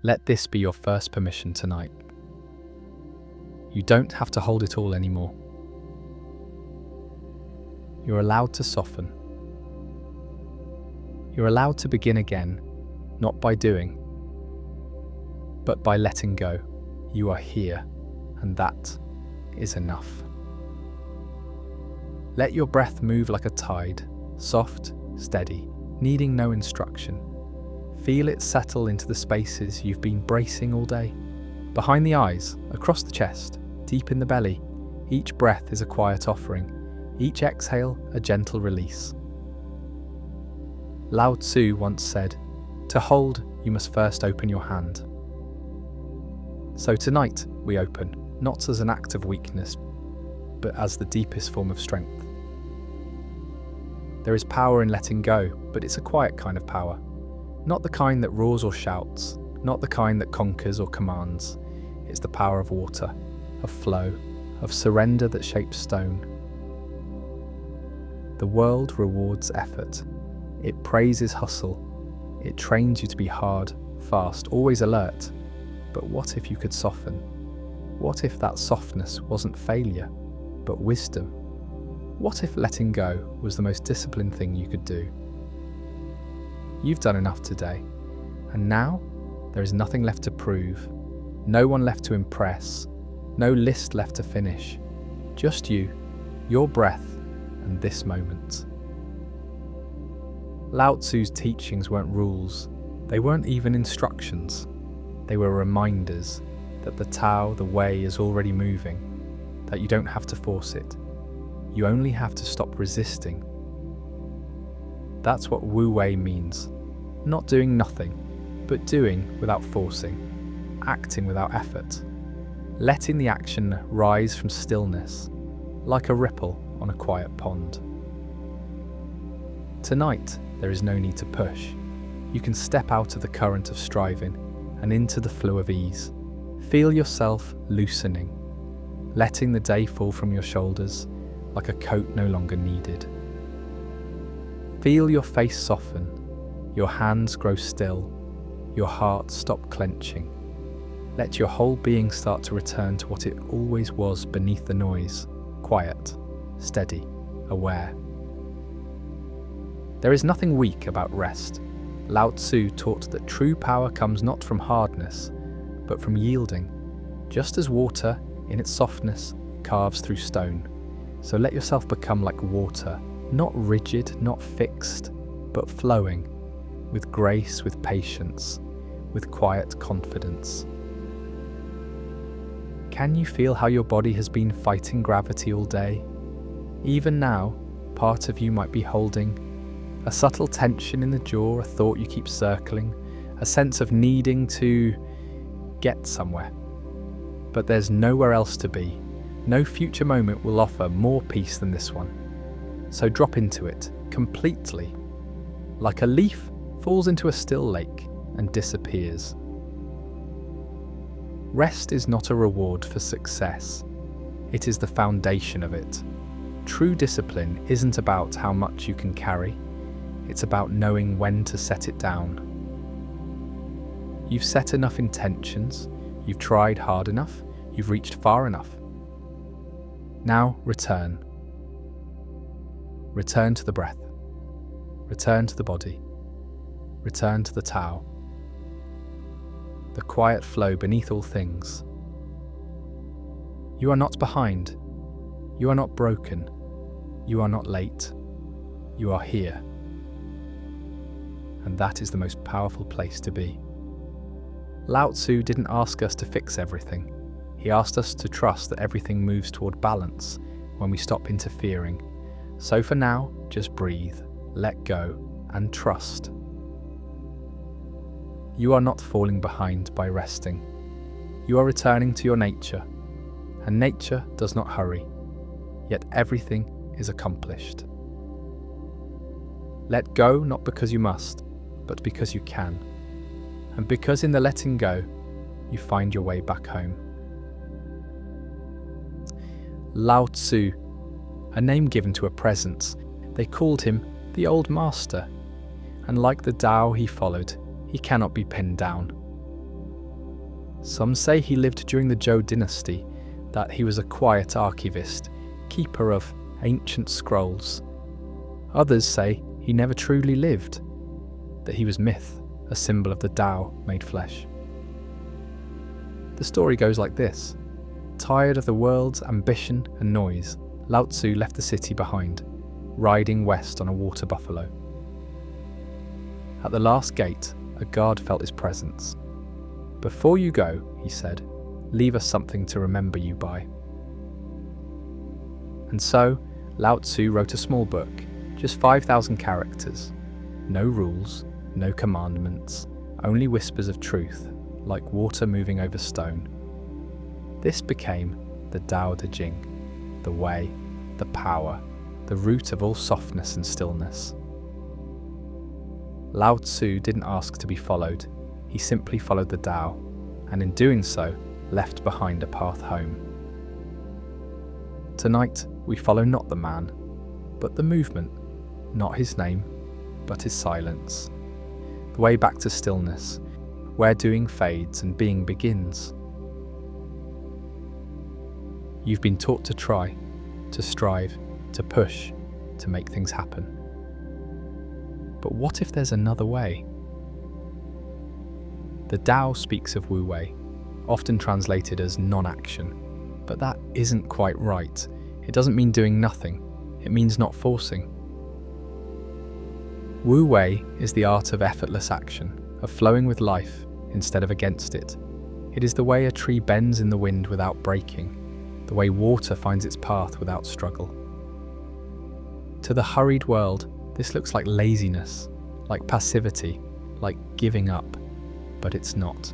Let this be your first permission tonight. You don't have to hold it all anymore. You're allowed to soften. You're allowed to begin again, not by doing, but by letting go. You are here, and that is enough. Let your breath move like a tide, soft, steady, needing no instruction. Feel it settle into the spaces you've been bracing all day. Behind the eyes, across the chest, deep in the belly, each breath is a quiet offering, each exhale a gentle release. Lao Tzu once said, "To hold, you must first open your hand." So tonight we open, not as an act of weakness, but as the deepest form of strength. There is power in letting go, but it's a quiet kind of power. Not the kind that roars or shouts, not the kind that conquers or commands. It's the power of water, of flow, of surrender that shapes stone. The world rewards effort. It praises hustle. It trains you to be hard, fast, always alert. But what if you could soften? What if that softness wasn't failure, but wisdom? What if letting go was the most disciplined thing you could do? You've done enough today, and now there is nothing left to prove, no one left to impress, no list left to finish. Just you, your breath, and this moment. Lao Tzu's teachings weren't rules, they weren't even instructions. They were reminders that the Tao, the way, is already moving, that you don't have to force it. You only have to stop resisting. That's what Wu Wei means. Not doing nothing, but doing without forcing, acting without effort, letting the action rise from stillness, like a ripple on a quiet pond. Tonight, there is no need to push. You can step out of the current of striving and into the flow of ease. Feel yourself loosening, letting the day fall from your shoulders like a coat no longer needed. Feel your face soften, your hands grow still, your heart stop clenching. Let your whole being start to return to what it always was beneath the noise, quiet, steady, aware. There is nothing weak about rest. Lao Tzu taught that true power comes not from hardness, but from yielding, just as water, in its softness, carves through stone. So let yourself become like water, not rigid, not fixed, but flowing, with grace, with patience, with quiet confidence. Can you feel how your body has been fighting gravity all day? Even now, part of you might be holding a subtle tension in the jaw, a thought you keep circling, a sense of needing to get somewhere. But there's nowhere else to be. No future moment will offer more peace than this one. So drop into it, completely. Like a leaf falls into a still lake and disappears. Rest is not a reward for success. It is the foundation of it. True discipline isn't about how much you can carry. It's about knowing when to set it down. You've set enough intentions, you've tried hard enough, you've reached far enough. Now return. Return to the breath. Return to the body. Return to the Tao. The quiet flow beneath all things. You are not behind. You are not broken. You are not late. You are here. And that is the most powerful place to be. Lao Tzu didn't ask us to fix everything. He asked us to trust that everything moves toward balance when we stop interfering. So for now, just breathe, let go, and trust. You are not falling behind by resting. You are returning to your nature, and nature does not hurry, yet everything is accomplished. Let go not because you must, but because you can, and because in the letting go, you find your way back home. Lao Tzu, a name given to a presence, they called him the Old Master, and like the Tao he followed, he cannot be pinned down. Some say he lived during the Zhou dynasty, that he was a quiet archivist, keeper of ancient scrolls. Others say he never truly lived, that he was myth, a symbol of the Tao made flesh. The story goes like this. Tired of the world's ambition and noise, Lao Tzu left the city behind, riding west on a water buffalo. At the last gate, a guard felt his presence. "Before you go," he said, "leave us something to remember you by." And so, Lao Tzu wrote a small book, just 5,000 characters. No rules, no commandments, only whispers of truth, like water moving over stone. This became the Tao Te Ching, the way, the power, the root of all softness and stillness. Lao Tzu didn't ask to be followed, he simply followed the Tao, and in doing so, left behind a path home. Tonight, we follow not the man, but the movement, not his name, but his silence. The way back to stillness, where doing fades and being begins. You've been taught to try, to strive, to push, to make things happen. But what if there's another way? The Tao speaks of Wu Wei, often translated as non-action, but that isn't quite right. It doesn't mean doing nothing, it means not forcing. Wu Wei is the art of effortless action, of flowing with life instead of against it. It is the way a tree bends in the wind without breaking, the way water finds its path without struggle. To the hurried world, this looks like laziness, like passivity, like giving up, but it's not.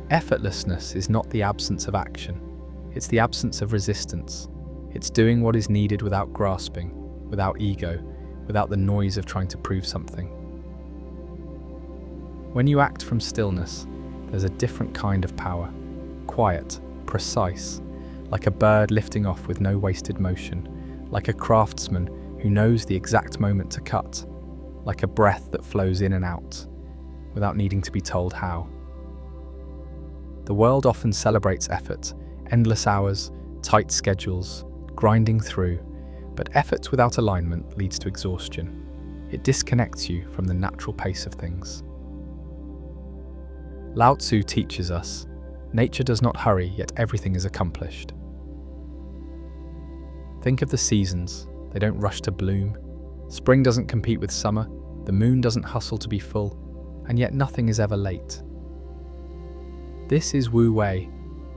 Effortlessness is not the absence of action, it's the absence of resistance. It's doing what is needed without grasping, without ego, without the noise of trying to prove something. When you act from stillness, there's a different kind of power, quiet, precise, like a bird lifting off with no wasted motion, like a craftsman who knows the exact moment to cut, like a breath that flows in and out, without needing to be told how. The world often celebrates effort, endless hours, tight schedules, grinding through, but effort without alignment leads to exhaustion. It disconnects you from the natural pace of things. Lao Tzu teaches us, nature does not hurry, yet everything is accomplished. Think of the seasons, they don't rush to bloom. Spring doesn't compete with summer, the moon doesn't hustle to be full, and yet nothing is ever late. This is Wu Wei,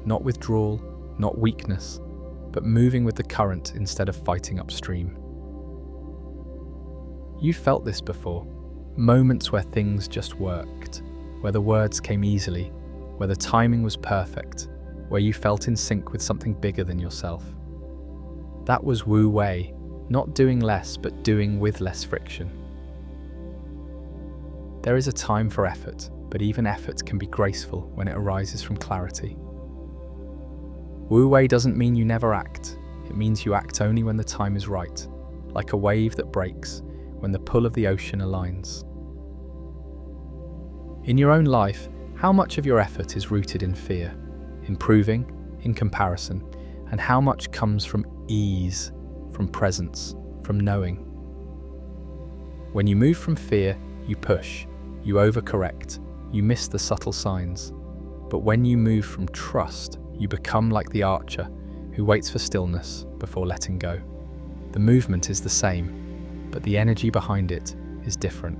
not withdrawal, not weakness, but moving with the current instead of fighting upstream. You've felt this before, moments where things just worked, where the words came easily, where the timing was perfect, where you felt in sync with something bigger than yourself. That was Wu Wei, not doing less, but doing with less friction. There is a time for effort, but even effort can be graceful when it arises from clarity. Wu Wei doesn't mean you never act, it means you act only when the time is right, like a wave that breaks, when the pull of the ocean aligns. In your own life, how much of your effort is rooted in fear, in proving, in comparison, and how much comes from ease, from presence, from knowing? When you move from fear, you push, you overcorrect, you miss the subtle signs. But when you move from trust, you become like the archer who waits for stillness before letting go. The movement is the same, but the energy behind it is different.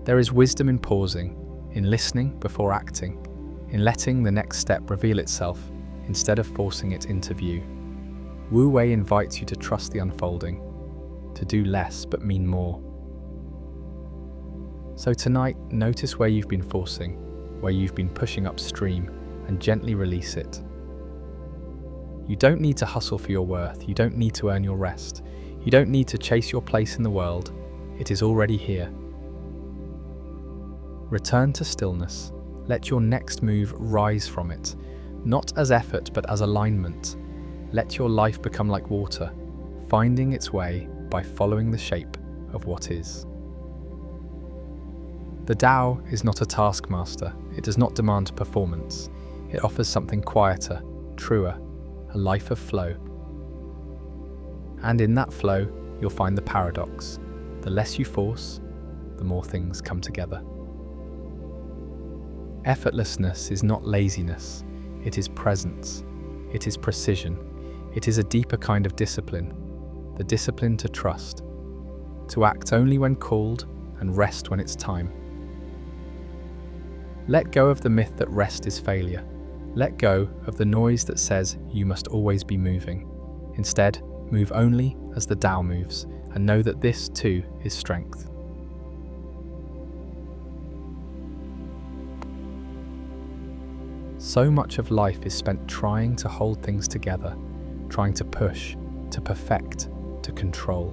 There is wisdom in pausing, in listening before acting, in letting the next step reveal itself instead of forcing it into view. Wu Wei invites you to trust the unfolding, to do less but mean more. So tonight, notice where you've been forcing, where you've been pushing upstream, and gently release it. You don't need to hustle for your worth, you don't need to earn your rest, you don't need to chase your place in the world, it is already here. Return to stillness, let your next move rise from it, not as effort but as alignment. Let your life become like water, finding its way by following the shape of what is. The Tao is not a taskmaster. It does not demand performance. It offers something quieter, truer, a life of flow. And in that flow, you'll find the paradox. The less you force, the more things come together. Effortlessness is not laziness. It is presence. It is precision. It is a deeper kind of discipline. The discipline to trust. To act only when called and rest when it's time. Let go of the myth that rest is failure. Let go of the noise that says you must always be moving. Instead, move only as the Tao moves, and know that this too is strength. So much of life is spent trying to hold things together, trying to push, to perfect, to control.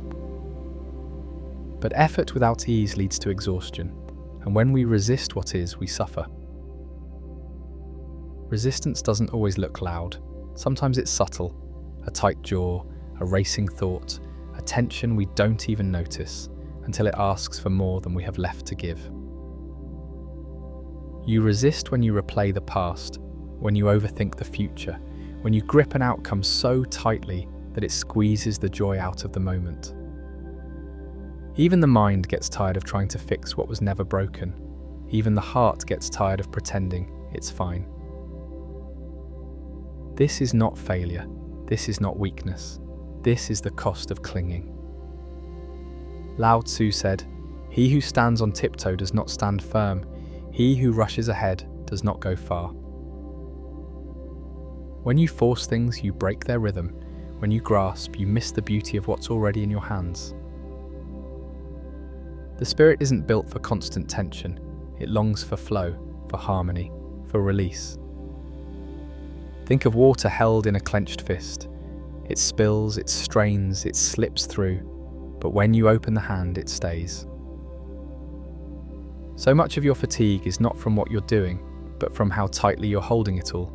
But effort without ease leads to exhaustion, and when we resist what is, we suffer. Resistance doesn't always look loud. Sometimes it's subtle, a tight jaw, a racing thought, a tension we don't even notice until it asks for more than we have left to give. You resist when you replay the past, when you overthink the future, when you grip an outcome so tightly that it squeezes the joy out of the moment. Even the mind gets tired of trying to fix what was never broken. Even the heart gets tired of pretending it's fine. This is not failure. This is not weakness. This is the cost of clinging. Lao Tzu said, "He who stands on tiptoe does not stand firm. He who rushes ahead does not go far." When you force things, you break their rhythm. When you grasp, you miss the beauty of what's already in your hands. The spirit isn't built for constant tension. It longs for flow, for harmony, for release. Think of water held in a clenched fist. It spills, it strains, it slips through, but when you open the hand, it stays. So much of your fatigue is not from what you're doing, but from how tightly you're holding it all.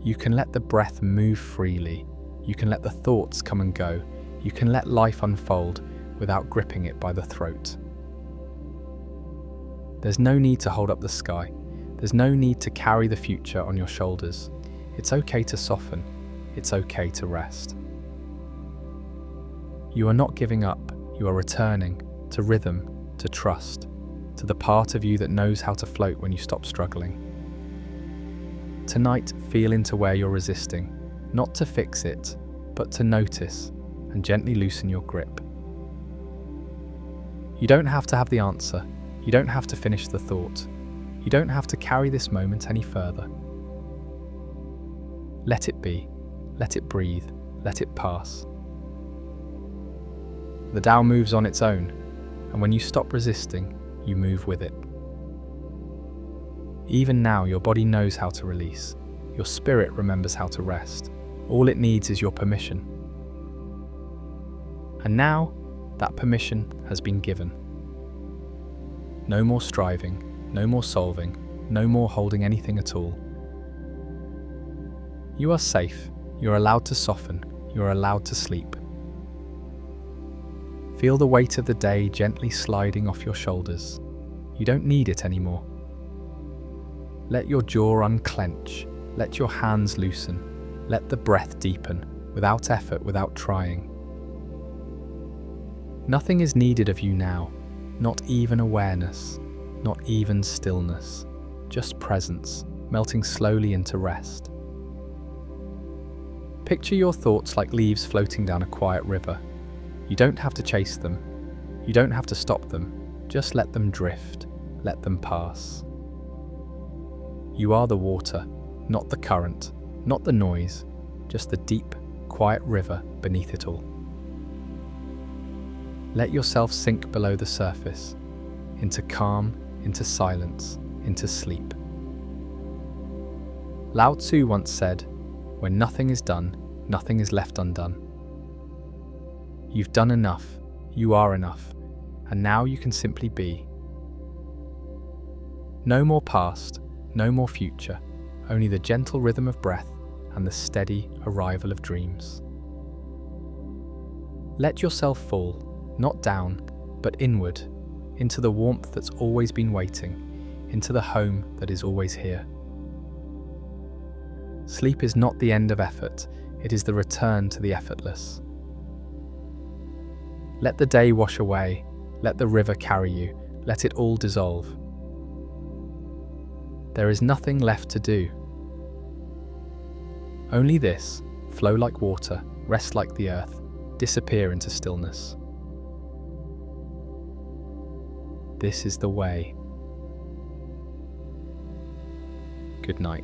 You can let the breath move freely. You can let the thoughts come and go. You can let life unfold without gripping it by the throat. There's no need to hold up the sky. There's no need to carry the future on your shoulders. It's okay to soften. It's okay to rest. You are not giving up. You are returning to rhythm, to trust, to the part of you that knows how to float when you stop struggling. Tonight, feel into where you're resisting, not to fix it, but to notice and gently loosen your grip. You don't have to have the answer. You don't have to finish the thought. You don't have to carry this moment any further. Let it be. Let it breathe. Let it pass. The Tao moves on its own, and when you stop resisting, you move with it. Even now, your body knows how to release. Your spirit remembers how to rest. All it needs is your permission. And now, that permission has been given. No more striving, no more solving, no more holding anything at all. You are safe. You're allowed to soften. You're allowed to sleep. Feel the weight of the day gently sliding off your shoulders. You don't need it anymore. Let your jaw unclench. Let your hands loosen. Let the breath deepen, without effort, without trying. Nothing is needed of you now, not even awareness, not even stillness, just presence, melting slowly into rest. Picture your thoughts like leaves floating down a quiet river. You don't have to chase them. You don't have to stop them. Just let them drift. Let them pass. You are the water, not the current, not the noise, just the deep, quiet river beneath it all. Let yourself sink below the surface, into calm, into silence, into sleep. Lao Tzu once said, "When nothing is done, nothing is left undone." You've done enough, you are enough, and now you can simply be. No more past, no more future, only the gentle rhythm of breath and the steady arrival of dreams. Let yourself fall, not down, but inward, into the warmth that's always been waiting, into the home that is always here. Sleep is not the end of effort, it is the return to the effortless. Let the day wash away, let the river carry you, let it all dissolve. There is nothing left to do. Only this: flow like water, rest like the earth, disappear into stillness. This is the way. Good night.